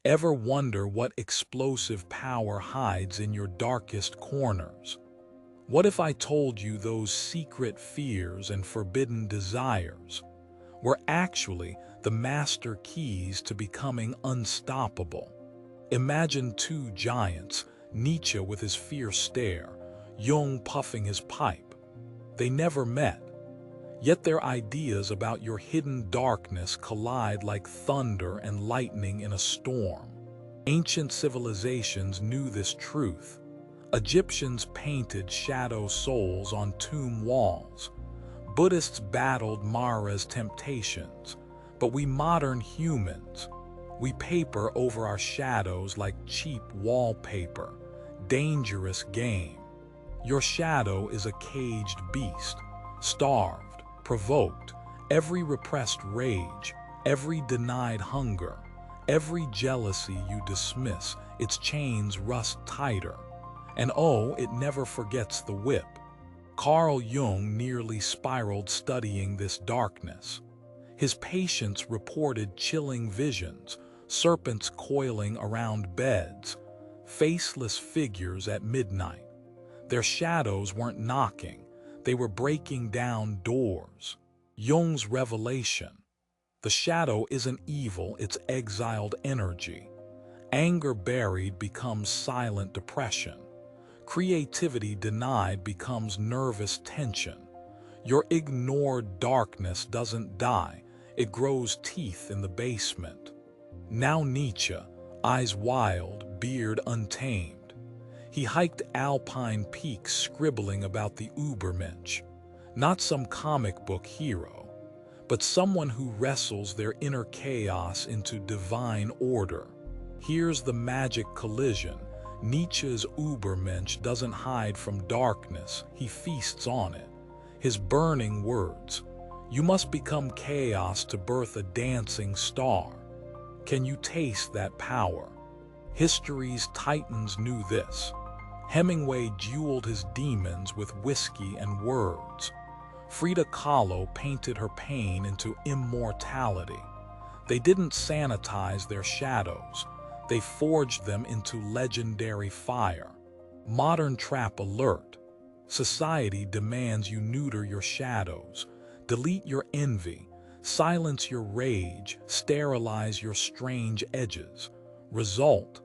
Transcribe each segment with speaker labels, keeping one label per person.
Speaker 1: Ever wonder what explosive power hides in your darkest corners? What if I told you those secret fears and forbidden desires were actually the master keys to becoming unstoppable? Imagine two giants, Nietzsche with his fierce stare, Jung puffing his pipe. They never met, yet their ideas about your hidden darkness collide like thunder and lightning in a storm. Ancient civilizations knew this truth. Egyptians painted shadow souls on tomb walls. Buddhists battled Mara's temptations. But we modern humans, we paper over our shadows like cheap wallpaper. Dangerous game. Your shadow is a caged beast, starved, provoked, every repressed rage, every denied hunger, every jealousy you dismiss, its chains rust tighter. And oh, it never forgets the whip. Carl Jung nearly spiraled studying this darkness. His patients reported chilling visions, serpents coiling around beds, faceless figures at midnight. Their shadows weren't knocking, they were breaking down doors. Jung's revelation: the shadow isn't evil, it's exiled energy. Anger buried becomes silent depression. Creativity denied becomes nervous tension. Your ignored darkness doesn't die, it grows teeth in the basement. Now Nietzsche, eyes wild, beard untamed. He hiked alpine peaks scribbling about the Übermensch, not some comic book hero, but someone who wrestles their inner chaos into divine order. Here's the magic collision. Nietzsche's Übermensch doesn't hide from darkness, he feasts on it. His burning words: "You must become chaos to birth a dancing star." Can you taste that power? History's titans knew this. Hemingway jeweled his demons with whiskey and words. Frida Kahlo painted her pain into immortality. They didn't sanitize their shadows. They forged them into legendary fire. Modern trap alert. Society demands you neuter your shadows, delete your envy, silence your rage, sterilize your strange edges. Result: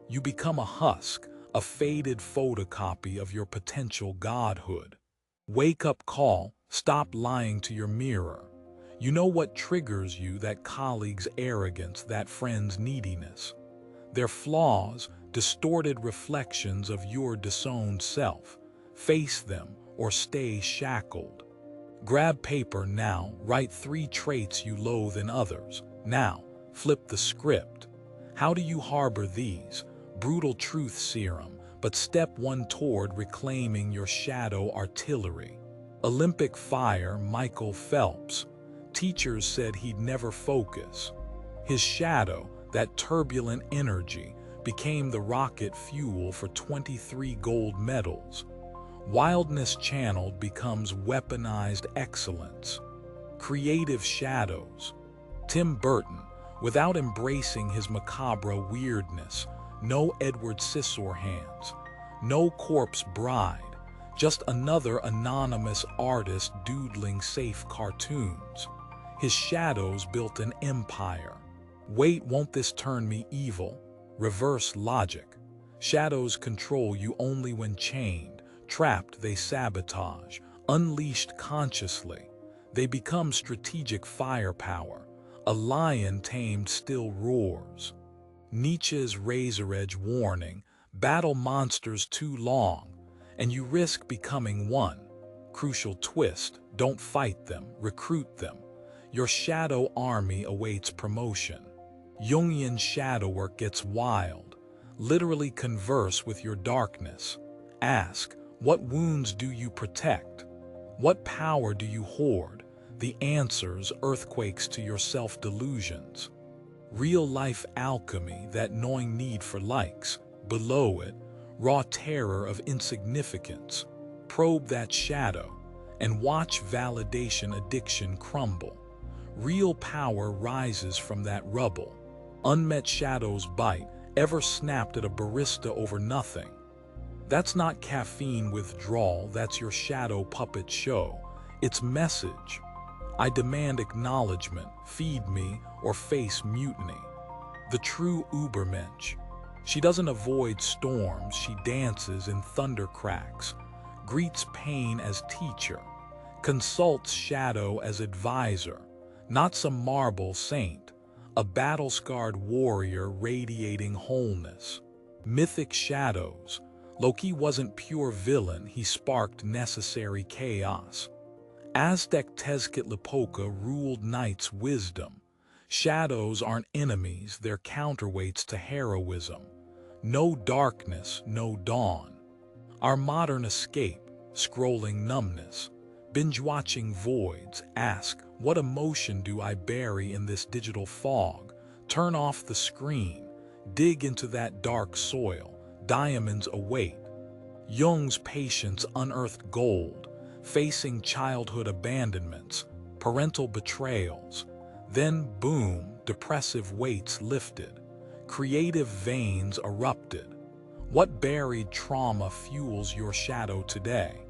Speaker 1: you become a husk, a faded photocopy of your potential godhood. Wake-up call, stop lying to your mirror. You know what triggers you: that colleague's arrogance, that friend's neediness. Their flaws, distorted reflections of your disowned self. Face them or stay shackled. Grab paper now, write 3 traits you loathe in others. Now, flip the script. How do you harbor these? Brutal truth serum, but step 1 toward reclaiming your shadow artillery. Olympic fire Michael Phelps. Teachers said he'd never focus. His shadow, that turbulent energy, became the rocket fuel for 23 gold medals. Wildness channeled becomes weaponized excellence. Creative shadows. Tim Burton, without embracing his macabre weirdness, no Edward Scissorhands, no corpse bride, just another anonymous artist doodling safe cartoons. His shadows built an empire. Wait, won't this turn me evil? Reverse logic. Shadows control you only when chained. Trapped, they sabotage. Unleashed consciously, they become strategic firepower. A lion tamed still roars. Nietzsche's razor-edge warning: battle monsters too long, and you risk becoming one. Crucial twist: don't fight them, recruit them. Your shadow army awaits promotion. Jungian shadow work gets wild. Literally converse with your darkness. Ask, what wounds do you protect? What power do you hoard? The answers: earthquakes to your self-delusions. Real-life alchemy, that gnawing need for likes. Below it, raw terror of insignificance. Probe that shadow and watch validation addiction crumble. Real power rises from that rubble. Unmet shadows bite, ever snapped at a barista over nothing? That's not caffeine withdrawal, that's your shadow puppet show. It's message. I demand acknowledgement, feed me, or face mutiny. The true Übermensch. She doesn't avoid storms, she dances in thunder cracks, greets pain as teacher, consults shadow as advisor, not some marble saint, a battle-scarred warrior radiating wholeness. Mythic shadows. Loki wasn't pure villain, he sparked necessary chaos. Aztec Tezcatlipoca ruled night's wisdom. Shadows aren't enemies, they're counterweights to heroism. No darkness, no dawn. Our modern escape, scrolling numbness, binge-watching voids, ask, what emotion do I bury in this digital fog? Turn off the screen, dig into that dark soil, diamonds await. Jung's patience unearthed gold, facing childhood abandonments, parental betrayals. Then boom, depressive weights lifted, creative veins erupted. What buried trauma fuels your shadow today?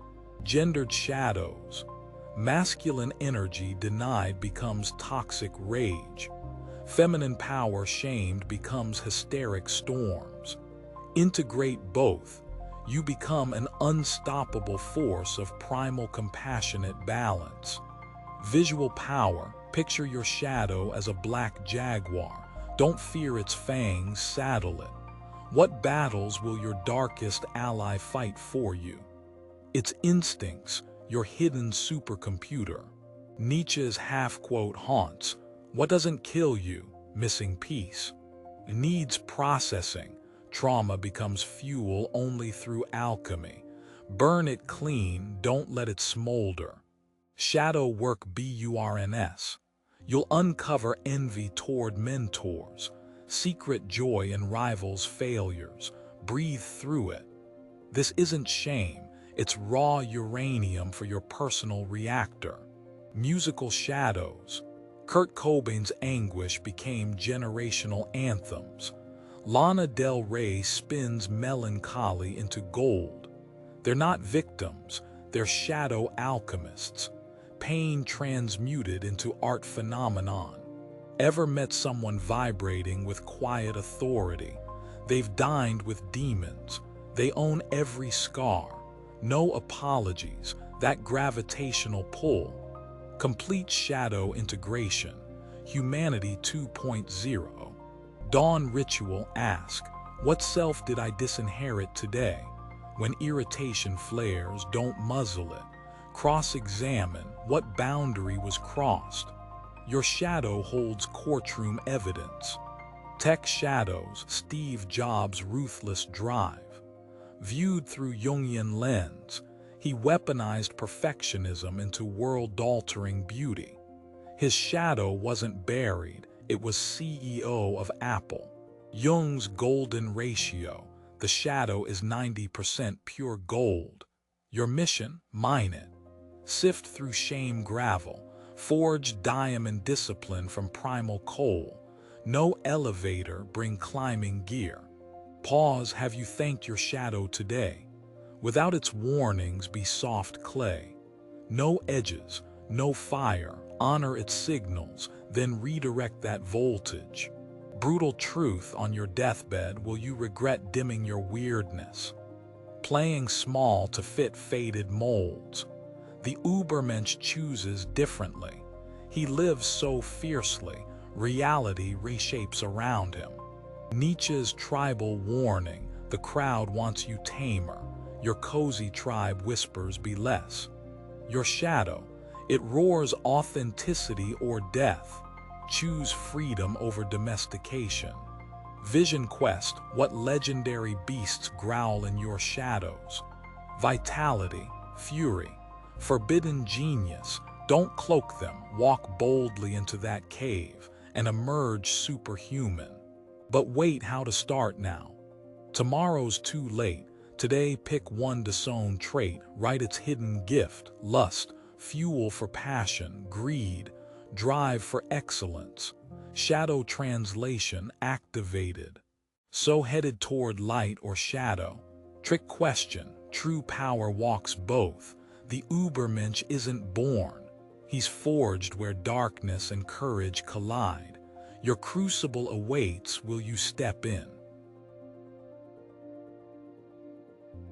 Speaker 1: Gendered shadows. Masculine energy denied becomes toxic rage. Feminine power shamed becomes hysteric storms. Integrate both. You become an unstoppable force of primal compassionate balance. Visual power. Picture your shadow as a black jaguar. Don't fear its fangs, saddle it. What battles will your darkest ally fight for you? Its instincts, your hidden supercomputer. Nietzsche's half-quote haunts. What doesn't kill you? Missing piece. Needs processing. Trauma becomes fuel only through alchemy. Burn it clean, don't let it smolder. Shadow work burns. You'll uncover envy toward mentors, secret joy in rivals' failures. Breathe through it. This isn't shame, it's raw uranium for your personal reactor. Musical shadows. Kurt Cobain's anguish became generational anthems. Lana Del Rey spins melancholy into gold. They're not victims, they're shadow alchemists. Pain transmuted into art phenomenon. Ever met someone vibrating with quiet authority? They've dined with demons. They own every scar. No apologies, that gravitational pull. Complete shadow integration. Humanity 2.0. Dawn ritual. Ask, what self did I disinherit today? When irritation flares, don't muzzle it. Cross-examine, what boundary was crossed? Your shadow holds courtroom evidence. Tech shadows. Steve Jobs' ruthless drive. Viewed through Jungian lens, he weaponized perfectionism into world-altering beauty. His shadow wasn't buried, it was CEO of Apple. Jung's golden ratio. The shadow is 90% pure gold. Your mission? Mine it. Sift through shame gravel. Forge diamond discipline from primal coal. No elevator, bring climbing gear. Pause. Have you thanked your shadow today? Without its warnings, be soft clay. No edges, no fire. Honor its signals, then redirect that voltage. Brutal truth on your deathbed. Will you regret dimming your weirdness? Playing small to fit faded molds. The Übermensch chooses differently. He lives so fiercely, reality reshapes around him. Nietzsche's tribal warning. The crowd wants you tamer. Your cozy tribe whispers, be less. Your shadow. It roars authenticity or death. Choose freedom over domestication. Vision quest. What legendary beasts growl in your shadows? Vitality, fury, forbidden genius. Don't cloak them. Walk boldly into that cave and emerge superhuman. But wait, how to start now? Tomorrow's too late. Today, pick one disowned trait. Write its hidden gift. Lust, fuel for passion, greed. drive for excellence, shadow translation activated. So headed toward light or shadow? Trick question, true power walks both. The Übermensch isn't born. He's forged where darkness and courage collide. Your crucible awaits, will you step in?